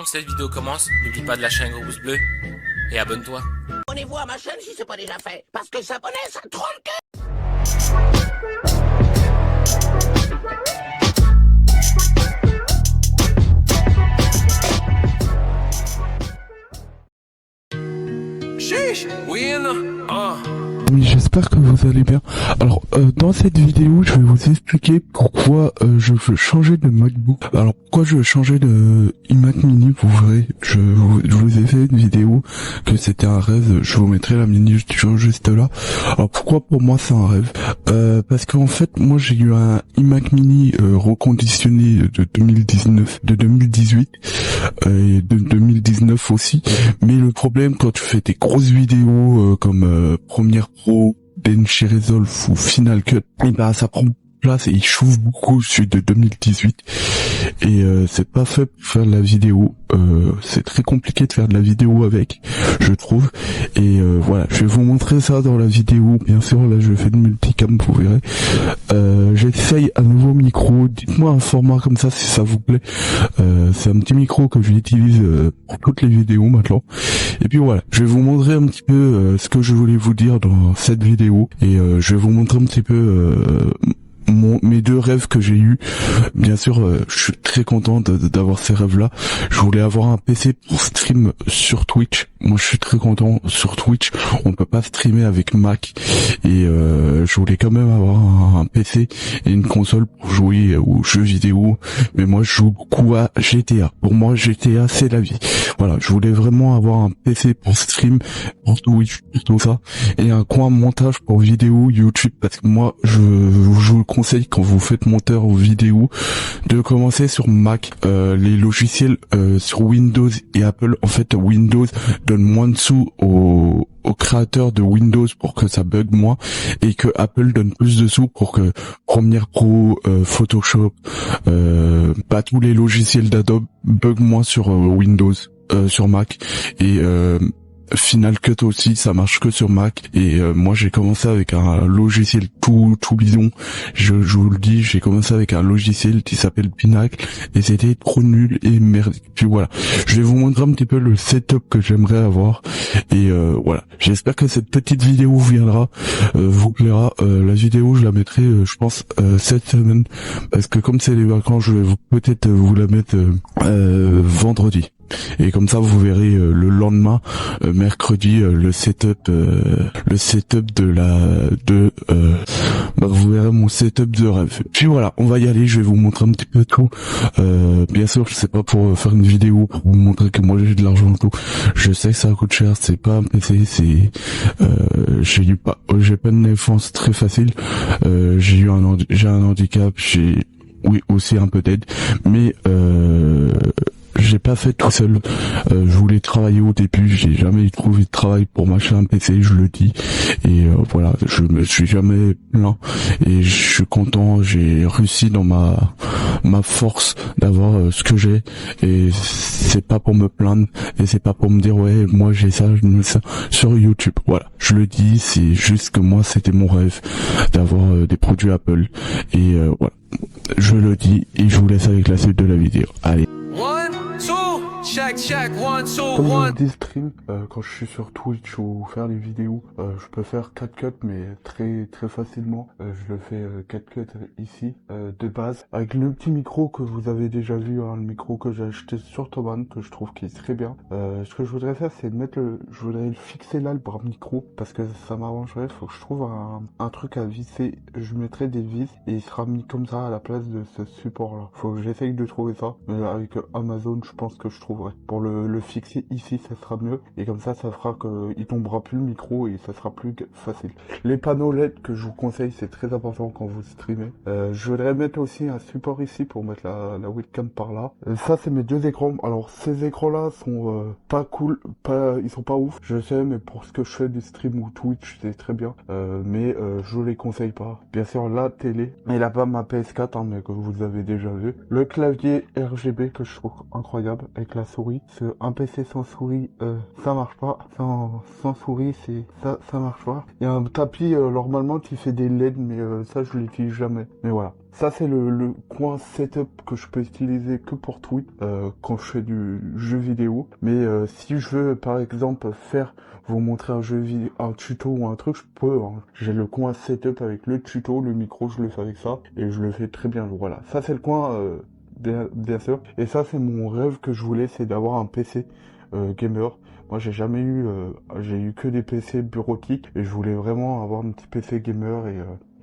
que cette vidéo commence, n'oublie pas de lâcher un gros pouce bleu et abonne-toi. Abonnez-vous à ma chaîne si c'est pas déjà fait, parce que s'abonner, ça troll le cœur. Oui, Oui, j'espère que vous allez bien. Alors, dans cette vidéo, je vais vous expliquer pourquoi je veux changer de MacBook. Alors, pourquoi je veux changer de iMac mini, vous verrez. Je vous ai fait une vidéo que c'était un rêve. Je vous mettrai la mini juste là. Alors, pourquoi pour moi c'est un rêve? Parce qu'en fait, moi j'ai eu un iMac mini reconditionné de 2019, de 2018 et de 2019 aussi. Mais le problème, quand tu fais des grosses vidéos comme Premiere Pro, DaVinci Resolve ou Final Cut, et ben ça prend place et il chauffe beaucoup celui de 2018 et c'est pas fait pour faire de la vidéo. C'est très compliqué de faire de la vidéo avec, je trouve, et voilà, je vais vous montrer ça dans la vidéo. Bien sûr, là je fais le multicam, vous verrez. J'essaye un nouveau micro, dites-moi un format comme ça si ça vous plaît. C'est un petit micro que j'utilise pour toutes les vidéos maintenant. Et puis voilà, je vais vous montrer un petit peu ce que je voulais vous dire dans cette vidéo, et je vais vous montrer un petit peu mes deux rêves que j'ai eu. Bien sûr, je suis très content d'avoir ces rêves-là. Je voulais avoir un PC pour stream sur Twitch. Moi, je suis très content sur Twitch. On peut pas streamer avec Mac, et je voulais quand même avoir un PC et une console pour jouer aux jeux vidéo. Mais moi, je joue beaucoup à GTA. Pour moi, GTA, c'est la vie. Voilà, je voulais vraiment avoir un PC pour stream, pour Twitch, pour tout ça, et un coin montage pour vidéo YouTube, parce que moi, je vous conseille, quand vous faites monteur ou vidéo, de commencer sur Mac. Les logiciels sur Windows et Apple, en fait, Windows donne moins de sous aux créateurs de Windows pour que ça bug moins, et que Apple donne plus de sous pour que Premiere Pro, Photoshop, pas tous les logiciels d'Adobe bug moins sur Windows, sur Mac, et Final Cut aussi, ça marche que sur Mac. Et moi j'ai commencé avec un logiciel tout bidon. Je vous le dis, j'ai commencé avec un logiciel qui s'appelle Pinacle, et c'était trop nul et merdique. Puis voilà, je vais vous montrer un petit peu le setup que j'aimerais avoir, et voilà, j'espère que cette petite vidéo vous plaira. La vidéo je la mettrai je pense cette semaine, parce que comme c'est les vacances, je vais peut-être vous la mettre vendredi. Et comme ça vous verrez le lendemain, mercredi, le setup vous verrez mon setup de rêve. Puis voilà, on va y aller, je vais vous montrer un petit peu tout. Bien sûr, c'est pas pour faire une vidéo pour vous montrer que moi j'ai de l'argent et tout. Je sais que ça coûte cher, c'est pas un PC, c'est j'ai pas une défense très facile. J'ai un handicap, oui aussi un peu d'aide, mais j'ai pas fait tout seul. Je voulais travailler au début, j'ai jamais trouvé de travail pour m'acheter un PC, je le dis. Et voilà, je me suis jamais plaint, et je suis content. J'ai réussi dans ma force d'avoir ce que j'ai, et c'est pas pour me plaindre, et c'est pas pour me dire ouais moi j'ai ça, je me ça sur YouTube. Voilà, je le dis, c'est juste que moi c'était mon rêve d'avoir des produits Apple, et voilà, je le dis, et je vous laisse avec la suite de la vidéo. Allez. Check, one, two, Comme one. je dis stream, quand je suis sur Twitch ou faire les vidéos, je peux faire 4 cuts, mais très facilement. Je le fais 4 cuts ici, de base, avec le petit micro que vous avez déjà vu, hein, le micro que j'ai acheté sur Thomann, que je trouve qui est très bien. Ce que je voudrais faire, c'est de mettre je voudrais le fixer là, le bras micro, parce que ça m'arrangerait. Faut que je trouve un truc à visser. Je mettrai des vis, et il sera mis comme ça à la place de ce support là. Faut que j'essaye de trouver ça, mais avec Amazon, je pense que je trouverai. Pour le fixer ici, ça sera mieux, et comme ça fera que il tombera plus le micro, et ça sera plus facile. Les panneaux LED que je vous conseille, c'est très important quand vous streamez. Je voudrais mettre aussi un support ici pour mettre la webcam par là. Ça, c'est mes deux écrans. Alors ces écrans là sont pas cool, ils sont pas ouf, je sais, mais pour ce que je fais du stream ou Twitch, c'est très bien. Mais je les conseille pas. Bien sûr, la télé, et là-bas ma PS4, hein, mais que vous avez déjà vu. Le clavier RGB que je trouve incroyable, avec la souris. Un PC sans souris, ça marche pas. Sans souris, ça marche pas. Il y a un tapis normalement qui fait des LED, mais ça je l'utilise jamais. Mais voilà. Ça c'est le coin setup que je peux utiliser que pour Twitch quand je fais du jeu vidéo. Mais si je veux par exemple vous montrer un tuto ou un truc, je peux. Hein. J'ai le coin setup avec le tuto, le micro, je le fais avec ça et je le fais très bien. Voilà. Ça c'est le coin bien sûr. Et ça c'est mon rêve que je voulais, c'est d'avoir un PC gamer. Moi j'ai jamais eu, j'ai eu que des PC bureautiques et je voulais vraiment avoir un petit PC gamer et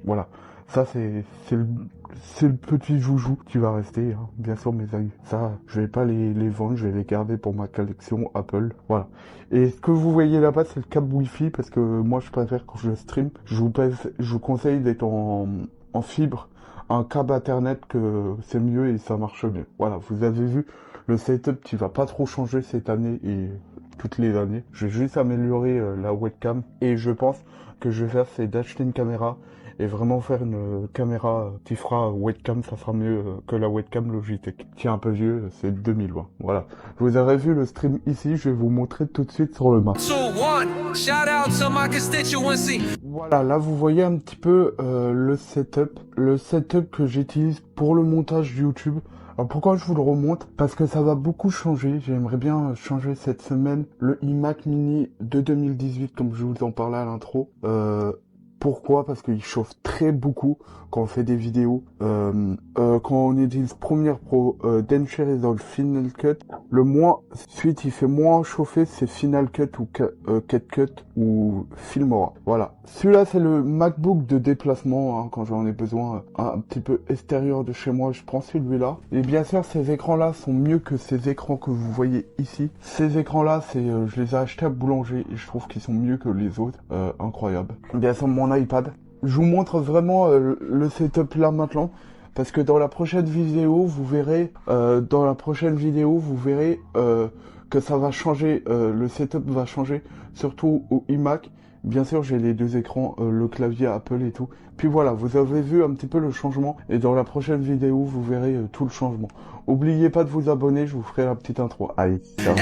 voilà. Ça c'est le petit joujou qui va rester, hein. Bien sûr mes amis. Ça, je vais pas les vendre, je vais les garder pour ma collection Apple. Voilà. Et ce que vous voyez là-bas, c'est le câble Wi-Fi parce que moi je préfère quand je stream, je vous conseille d'être en fibre, un câble Ethernet que c'est mieux et ça marche mieux. Voilà, vous avez vu le setup qui va pas trop changer cette année et toutes les années. Je vais juste améliorer la webcam et je pense que je vais faire c'est d'acheter une caméra et vraiment faire une caméra qui fera webcam, ça sera mieux que la webcam Logitech, qui est un peu vieux, c'est 2020. Voilà. Vous avez vu le stream ici, je vais vous montrer tout de suite sur le map. Voilà, là vous voyez un petit peu le setup que j'utilise pour le montage YouTube. Alors pourquoi je vous le remonte? Parce que ça va beaucoup changer. J'aimerais bien changer cette semaine le iMac Mini de 2018, comme je vous en parlais à l'intro. Pourquoi? Parce qu'il chauffe très beaucoup quand on fait des vidéos. Quand on utilise Premiere Pro, Densher est dans le Final Cut. Ensuite il fait moins chauffer, c'est Final Cut ou CapCut ou Filmora. Voilà. Celui-là c'est le MacBook de déplacement, hein, quand j'en ai besoin un petit peu extérieur de chez moi, je prends celui-là. Et bien sûr ces écrans-là sont mieux que ces écrans que vous voyez ici. Ces écrans-là, je les ai achetés à Boulanger et je trouve qu'ils sont mieux que les autres. Incroyable. Bien sûr mon iPad. Je vous montre vraiment le setup là maintenant parce que dans la prochaine vidéo vous verrez que ça va changer, le setup va changer surtout au iMac. Bien sûr j'ai les deux écrans, le clavier Apple et tout. Puis voilà, vous avez vu un petit peu le changement et dans la prochaine vidéo vous verrez tout le changement. Oubliez pas de vous abonner, je vous ferai la petite intro. Allez, ciao.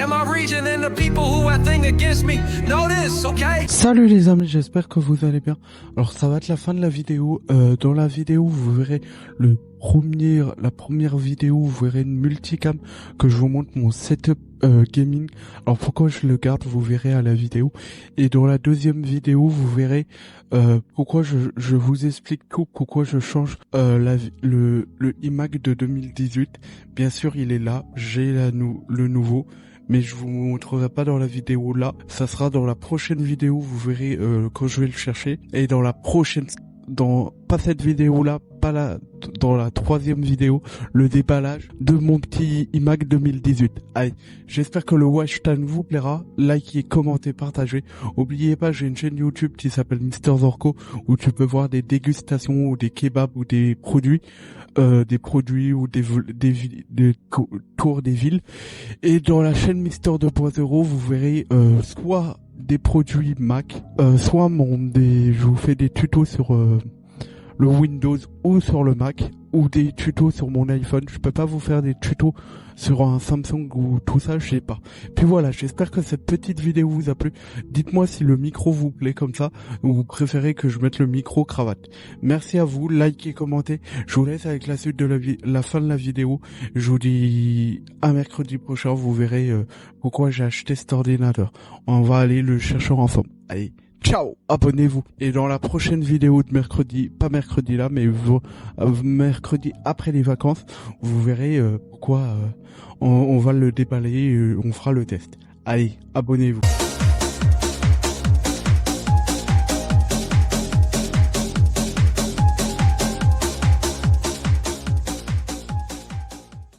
Salut les amis, j'espère que vous allez bien. Alors ça va être la fin de la vidéo. Dans la vidéo vous verrez la première vidéo, vous verrez une multicam que je vous montre mon setup gaming. Alors pourquoi je le garde, vous verrez à la vidéo. Et dans la deuxième vidéo vous verrez pourquoi je vous explique pourquoi je change le iMac de 2018. Bien sûr il est là, j'ai le nouveau, mais je vous montrerai pas dans la vidéo là, ça sera dans la prochaine vidéo, vous verrez quand je vais le chercher. Et dans la prochaine, pas cette vidéo là, dans la troisième vidéo, le déballage de mon petit iMac 2018. Allez, j'espère que le watch time vous plaira. Likez, commentez, partagez. Oubliez pas, j'ai une chaîne YouTube qui s'appelle Mister Zorko où tu peux voir des dégustations ou des kebabs ou des produits ou des tours des villes. Et dans la chaîne Mister 2.0, vous verrez soit des produits Mac, soit je vous fais des tutos sur le Windows ou sur le Mac, ou des tutos sur mon iPhone. Je peux pas vous faire des tutos sur un Samsung ou tout ça, je sais pas. Puis voilà, j'espère que cette petite vidéo vous a plu. Dites-moi si le micro vous plaît comme ça, ou vous préférez que je mette le micro cravate. Merci à vous, likez, commentez. Je vous laisse avec la suite de la fin de la vidéo. Je vous dis à mercredi prochain, vous verrez pourquoi j'ai acheté cet ordinateur. On va aller le chercher ensemble. Allez, ciao, abonnez-vous. Et dans la prochaine vidéo de mercredi, pas mercredi là, mais mercredi après les vacances, vous verrez pourquoi on va le déballer, on fera le test. Allez, abonnez-vous.